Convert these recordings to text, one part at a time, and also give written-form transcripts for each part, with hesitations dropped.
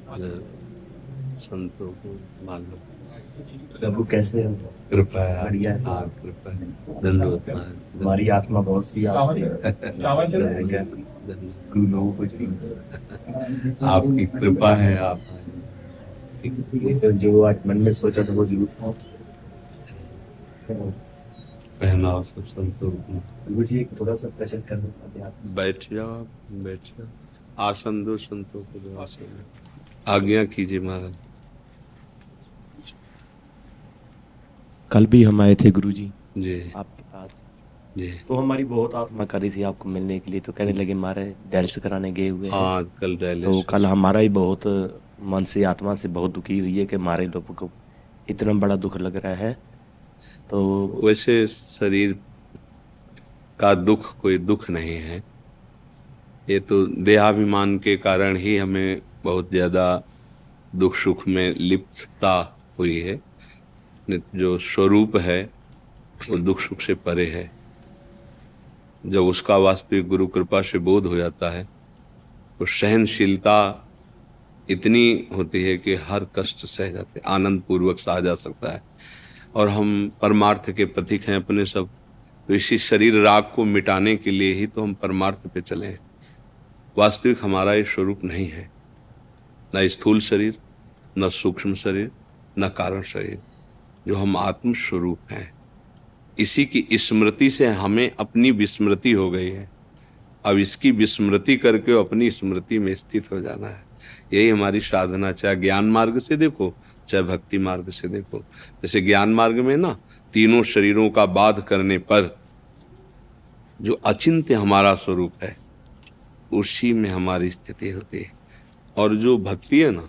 संतों को मालूम। प्रभु कैसे हैं? कृपा है बढ़िया है। हाँ कृपा है। दंडवत महाराज हमारी आत्मा बहुत सी आपसे धन्यवाद। धन्यवाद। गुरु लोगों को चाहिए। आपकी कृपा है आप ये तो जो आज मन में सोचा था वो जरूर पहनाओ सब संतों को। गुरु जी एक थोड़ा सा प्रेजेंट कर दो आप। बैठ जाओ आप, बैठ जाओ। आसन दो संतों को, दो आसन। आज्ञा कीजिए महाराज। कल भी हम आए थे गुरु जी जी आपके पास, जी। तो हमारी बहुत आत्मा कर रही थी आपको मिलने के लिए, तो कहने लगे हमारे डायलिसिस कराने गए हुए हैं। हाँ कल तो डायलिसिस। कल हमारा ही बहुत मन से आत्मा से बहुत दुखी हुई है कि हमारे लोगों को इतना बड़ा दुख लग रहा है। तो वैसे शरीर का दुख कोई दुख नहीं है, ये तो देहाभिमान के कारण ही हमें बहुत ज्यादा दुख सुख में लिप्तता हुई है। जो स्वरूप है वो दुख सुख से परे है। जब उसका वास्तविक गुरु कृपा से बोध हो जाता है तो सहनशीलता इतनी होती है कि हर कष्ट सह जाते, आनंद पूर्वक सहा जा सकता है। और हम परमार्थ के प्रतीक हैं अपने सब, तो इसी शरीर राग को मिटाने के लिए ही तो हम परमार्थ पे चले हैं। वास्तविक हमारा ये स्वरूप नहीं है, न स्थूल शरीर, न सूक्ष्म शरीर, न कारण शरीर। जो हम आत्म स्वरूप हैं, इसी की स्मृति से हमें अपनी विस्मृति हो गई है। अब इसकी विस्मृति करके अपनी स्मृति में स्थित हो जाना है। यही हमारी साधना, चाहे ज्ञान मार्ग से देखो चाहे भक्ति मार्ग से देखो। जैसे ज्ञान मार्ग में ना, तीनों शरीरों का बाध करने पर जो अचिंत्य हमारा स्वरूप है उसी में हमारी स्थिति होती है। और जो भक्ति है ना,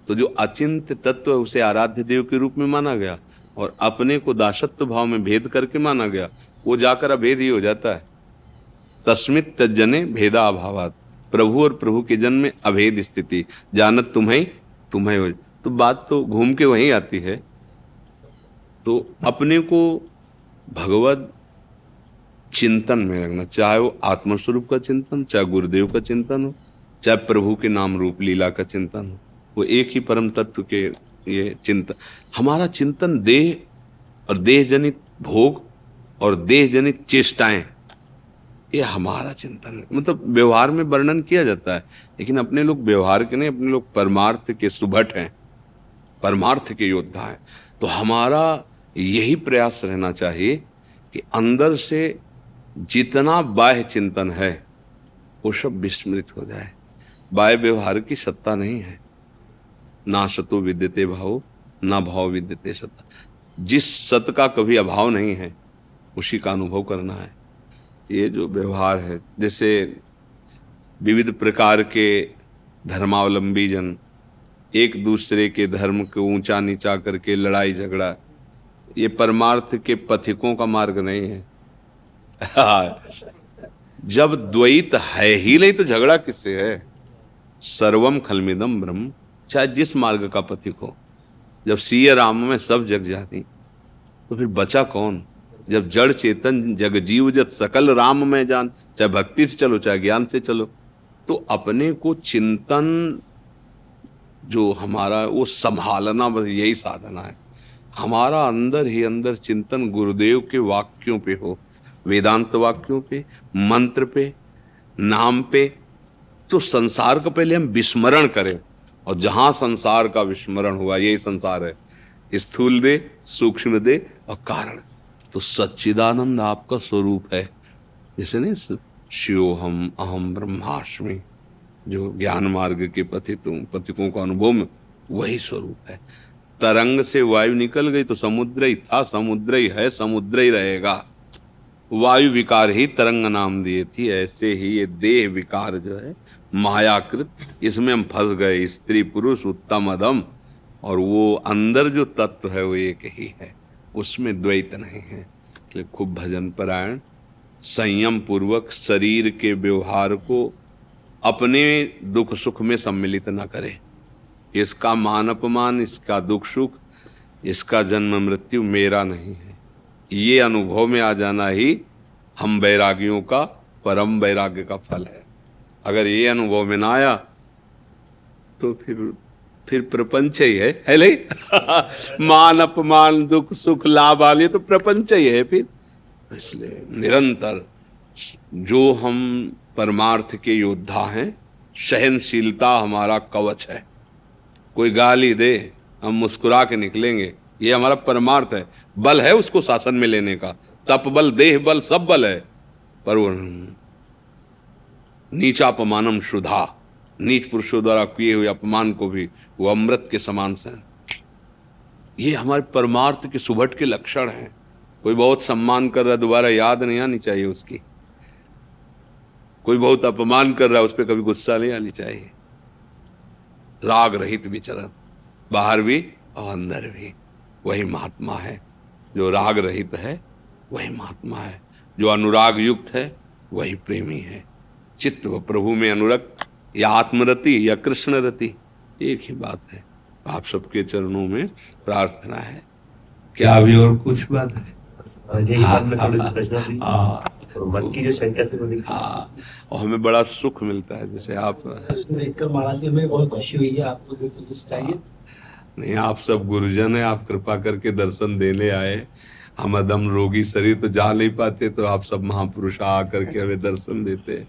तो जो अचिंत्य तत्व है उसे आराध्य देव के रूप में माना गया और अपने को दासत्व भाव में भेद करके माना गया, वो जाकर अभेद ही हो जाता है। तस्मित तज्जने भेदा अभावात, प्रभु और प्रभु के जन्म में अभेद स्थिति, जानत तुम्हें तुम्हें हो। तो बात तो घूम के वहीं आती है। तो अपने को भगवत चिंतन में रखना, चाहे वो आत्मस्वरूप का चिंतन, चाहे गुरुदेव का चिंतन हो, चाहे प्रभु के नाम रूप लीला का चिंतन हो, वो एक ही परम तत्व के ये चिंतन। हमारा चिंतन देह और देह जनित भोग और देह जनित चेष्टाएं, ये हमारा चिंतन है। मतलब व्यवहार में वर्णन किया जाता है, लेकिन अपने लोग व्यवहार के नहीं, अपने लोग परमार्थ के सुभट हैं, परमार्थ के योद्धा हैं। तो हमारा यही प्रयास रहना चाहिए कि अंदर से जितना बाह्य चिंतन है वो सब विस्मृत हो जाए। बाह्य व्यवहार की सत्ता नहीं है। ना सतो विद्यते भाव, ना भाव विद्यते सत्ता। जिस सत का कभी अभाव नहीं है उसी का अनुभव करना है। ये जो व्यवहार है, जैसे विविध प्रकार के धर्मावलंबी जन एक दूसरे के धर्म को ऊंचा नीचा करके लड़ाई झगड़ा, ये परमार्थ के पथिकों का मार्ग नहीं है। जब द्वैत है ही नहीं तो झगड़ा किससे है। सर्वम खलमिदम ब्रह्म, चाहे जिस मार्ग का पथिक हो। जब सिय राम में सब जग जानी तो फिर बचा कौन। जब जड़ चेतन जग जीव जत सकल राम में जान, चाहे भक्ति से चलो चाहे ज्ञान से चलो। तो अपने को चिंतन जो हमारा वो संभालना, बस यही साधना है। हमारा अंदर ही अंदर चिंतन गुरुदेव के वाक्यों पे हो, वेदांत वाक्यों पे, मंत्र पे, नाम पे। तो संसार का पहले हम विस्मरण करें, और जहां संसार का विस्मरण हुआ यही संसार है, स्थूल दे, सूक्ष्म दे और कारण। तो सच्चिदानंद आपका स्वरूप है। जैसे नहीं, शिवोहम अहम ब्रह्मास्मि, जो ज्ञान मार्ग के पथिकों का अनुभव में वही स्वरूप है। तरंग से वायु निकल गई तो समुद्र ही था, समुद्र ही है, समुद्र ही रहेगा। वायु विकार ही तरंग नाम दिए थी। ऐसे ही ये देह विकार जो है मायाकृत, इसमें हम फंस गए, स्त्री पुरुष उत्तम अधम। और वो अंदर जो तत्व है वो एक ही है, उसमें द्वैत नहीं है। इसलिए खूब भजन परायण, संयम पूर्वक शरीर के व्यवहार को अपने दुख सुख में सम्मिलित न करे। इसका मान अपमान, इसका दुख सुख, इसका जन्म मृत्यु मेरा नहीं है, ये अनुभव में आ जाना ही हम वैरागियों का परम वैराग्य का फल है। अगर ये अनुभव में ना आया तो फिर प्रपंच ही है नहीं? मान अपमान दुख सुख लाभ आने तो प्रपंच ही है फिर। इसलिए निरंतर जो हम परमार्थ के योद्धा हैं, सहनशीलता हमारा कवच है। कोई गाली दे हम मुस्कुरा के निकलेंगे, ये हमारा परमार्थ है। बल है उसको शासन में लेने का, तप बल देह बल सब बल है, पर वो नीचापमानम शुद्धा, नीच पुरुषों द्वारा किए हुए अपमान को भी वो अमृत के समान सहन, ये हमारे परमार्थ के सुभट के लक्षण हैं। कोई बहुत सम्मान कर रहा है, दोबारा याद नहीं आनी चाहिए उसकी। कोई बहुत अपमान कर रहा है, उस पर कभी गुस्सा नहीं आनी चाहिए। राग रहित विचरण, बाहर भी और अंदर भी, वही महात्मा है। जो राग रहित है वही महात्मा है, जो अनुराग युक्त है वही प्रेमी है। चित्त व प्रभु में अनुरक्त, या आत्मरति या कृष्ण रति, एक ही बात है। आप सबके चरणों में प्रार्थना है। क्या अभी और कुछ बात है? यही बात मैं थोड़ी सी प्रश्न थी, हाँ, मन की जो शंका थी वो दिखा। हाँ, और हमें बड़ा सुख मिलता है जैसे आप देखकर महाराज जी हमें बहुत खुशी हुई है। आपको जो कुछ चाहिए नहीं, आप सब गुरुजन है, आप कृपा करके दर्शन देने आए। हम अदम रोगी शरीर तो जा नहीं पाते, तो आप सब महापुरुष आ करके हमें दर्शन देते हैं।